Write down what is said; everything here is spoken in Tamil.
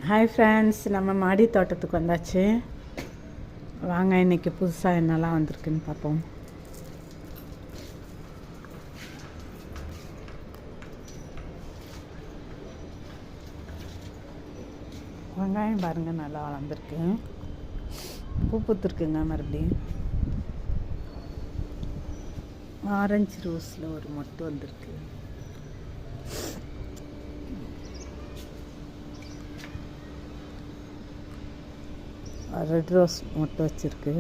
ஹாய் ஃப்ரெண்ட்ஸ், நம்ம மாடி தோட்டத்துக்கு வந்தாச்சு. வாங்க இன்றைக்கி புதுசாக என்னெல்லாம் வந்திருக்குன்னு பார்ப்போம். வெங்காயம் பாருங்கள், நல்லா வளர்ந்துருக்கு. பூ பூத்துருக்குங்க. மறுபடியும் ஆரஞ்சு ரோஸில் ஒரு மொட்டு வந்திருக்கு. ரெட் ரோஸ் மொட்டு வச்சுருக்கு.